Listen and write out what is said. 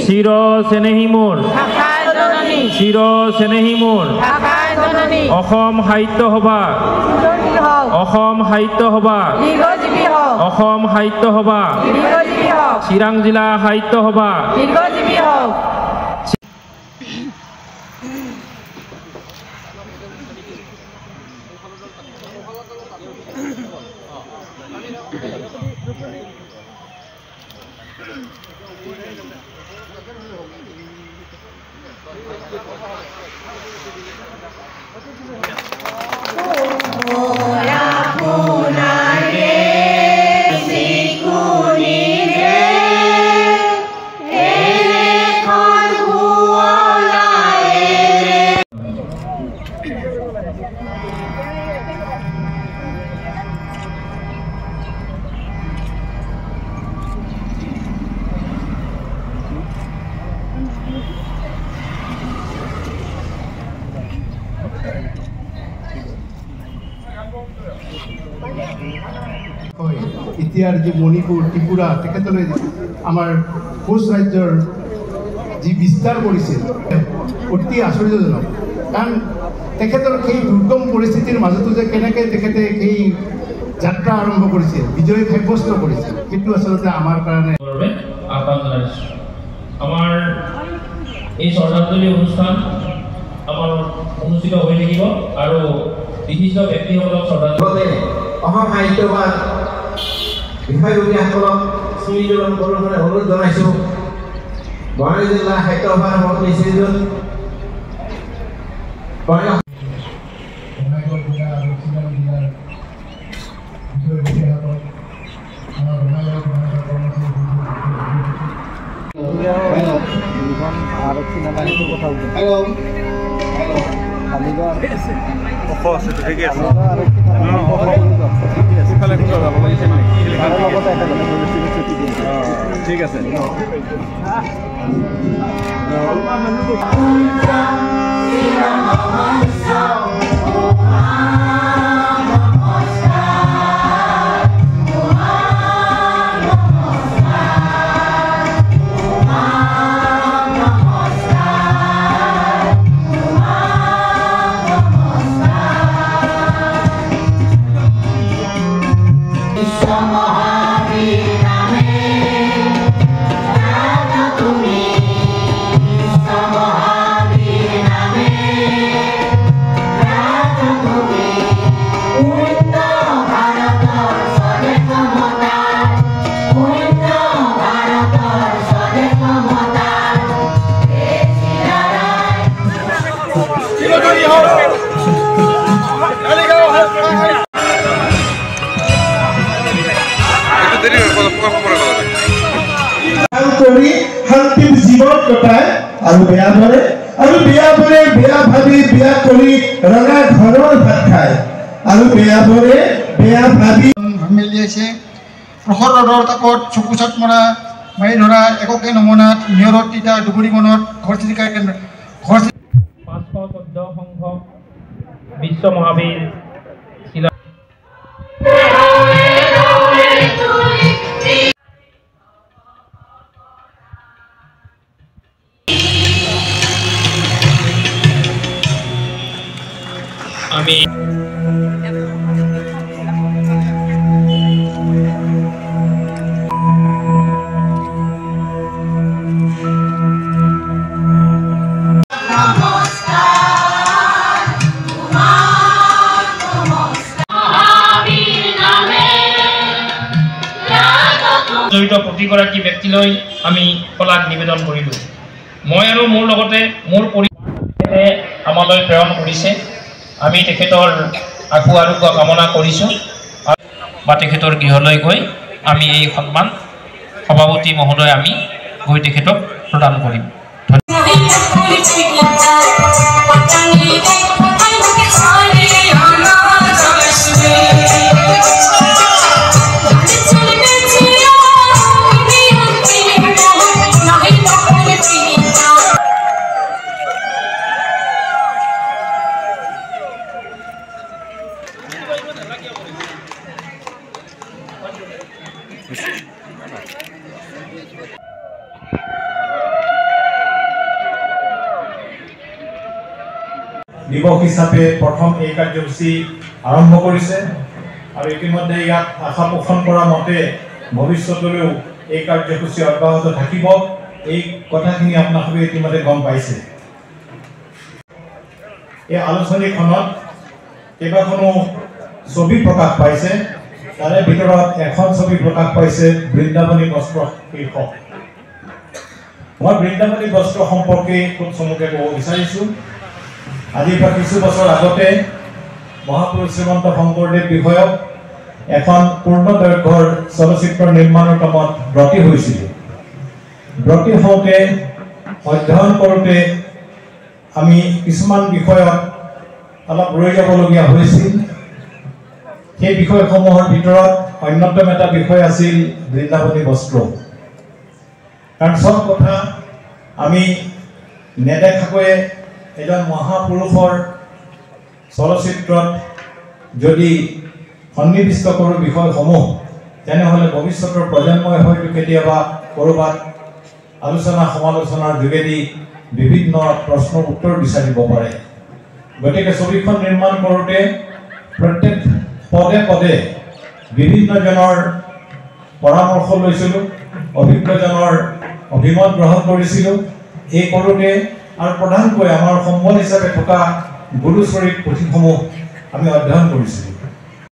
চিৰ চেনেহী মোৰ চিৰ চেনেহী মোৰ অসম সাহিত্য সভা অসম সাহিত্য সভা অসম সাহিত্য সভা চিৰাং জিলা সাহিত্য সভা ইতিয়াৰ যি মণিপুৰ ত্ৰিপুৰা তেখেতলৈ আমাৰ কোচ ৰাজ্যৰ যি বিস্তাৰ কৰিছিল অতি আশ্চৰ্যজনক কাৰণ তেখেতৰ সেই দুৰ্গম পৰিস্থিতিৰ মাজতো যে কেনেকৈ তেখেতে সেই যাত্ৰা আৰম্ভ কৰিছিল বিজয় সাব্যস্ত কৰিছিল সেইটো আচলতে আমাৰ কাৰণে আহ্বান জনাইছোঁ আমাৰ এই শ্ৰদ্ধাঞ্জলি অনুষ্ঠান আমাৰ অনুষ্ঠিত হৈ থাকিব আৰু বিশিষ্ট ব্যক্তিসকলক শ্ৰদ্ধাঞ্জলি অসম সাহিত্য সভাৰ বিষয়ববীয়াসকলক স্মৃতিজন কৰিবলৈ অনুৰোধ জনাইছোঁ বঙাইগাঁও জিলা সাহিত্য সভাৰ সভাপতি শ্ৰীযুত বঙাইগাঁও জিলা আৰু চিৰাং জিলাৰ বিষয়ববীয়াসকল আমাৰ বঙাইগাঁও আৰক্ষী নালাগে কথা ঠিক আছে শান্তিৰ জীৱন কটায় আৰু বেয়া ধৰে বেয়া ভাবি বেয়া কৰি ৰঙা ঘৰৰ ভাত খায় আৰু বেয়া ভাবি মেলিয়াইছে প্ৰখৰ ৰদৰ তাপত চকু চাট মৰা মাৰি ধৰা এককে নমনাত নিয়ৰত তিতা দুগুৰি মনত ঘৰ চিৰিকা কেন্দ্ৰ 514 সংখ্যক বিশ্ব মহাবীৰ আমি জড়িত প্ৰতিগৰাকী ব্যক্তিলৈ আমি শলাগ নিবেদন কৰিলোঁ মই আৰু মোৰ লগতে মোৰ পৰিয়ালে আমালৈ প্ৰেৰণ কৰিছে আমি তেখেতৰ আশু আৰোগ্য কামনা কৰিছোঁ বা তেখেতৰ গৃহলৈ গৈ আমি এই সন্মান সভাপতি মহোদয় আমি গৈ তেখেতক প্ৰদান কৰিম দিৱস হিচাপে প্ৰথম এই কাৰ্যসূচী আৰম্ভ কৰিছে আৰু ইতিমধ্যে ইয়াত আশা পোষণ কৰা মতে ভৱিষ্যতলৈও এই কাৰ্যসূচী অব্যাহত থাকিব এই কথাখিনি আপোনালোকে ইতিমধ্যে গম পাইছে এই আলোচনীখনত কেইবাখনো ছবি প্ৰকাশ পাইছে তাৰে ভিতৰত এখন ছবি প্ৰকাশ পাইছে বৃন্দাবনী বস্ত্ৰ শীৰ্ষক মই বৃন্দাবনী বস্ত্ৰ সম্পৰ্কে খুব চমুকৈ ক'ব বিচাৰিছোঁ আজি পৰা কিছু বছৰ আগতে মহাপুৰুষ শ্ৰীমন্ত শংকৰদেৱ বিষয়ক এখন পূৰ্ণদৈৰ্ঘ্যৰ চলচ্চিত্ৰ নিৰ্মাণৰ কামত ব্ৰতী হৈছিল ব্ৰতী হওঁতে অধ্যয়ন কৰোঁতে আমি কিছুমান বিষয়ত অলপ ৰৈ যাবলগীয়া হৈছিল সেই বিষয়সমূহৰ ভিতৰত অন্যতম এটা বিষয় আছিল বৃন্দাবনী বস্ত্ৰ কাৰণ সব কথা আমি নেদেখাকৈ এজন মহাপুৰুষৰ চলচ্চিত্ৰত যদি সন্নিৱিষ্ট কৰোঁ বিষয়সমূহ তেনেহ'লে ভৱিষ্যতৰ প্ৰজন্মই হয়তো কেতিয়াবা ক'ৰবাত আলোচনা সমালোচনাৰ যোগেদি বিভিন্ন প্ৰশ্নৰ উত্তৰ বিচাৰিব পাৰে গতিকে ছবিখন নিৰ্মাণ কৰোঁতে প্ৰত্যেক পদে পদে বিভিন্নজনৰ পৰামৰ্শ লৈছিলোঁ অভিজ্ঞজনৰ অভিমত গ্ৰহণ কৰিছিলোঁ এই কৰোঁতে আৰু প্ৰধানকৈ আমাৰ সম্বল হিচাপে থকা গুৰুচৰিত পুথিসমূহ আমি অধ্যয়ন কৰিছিলোঁ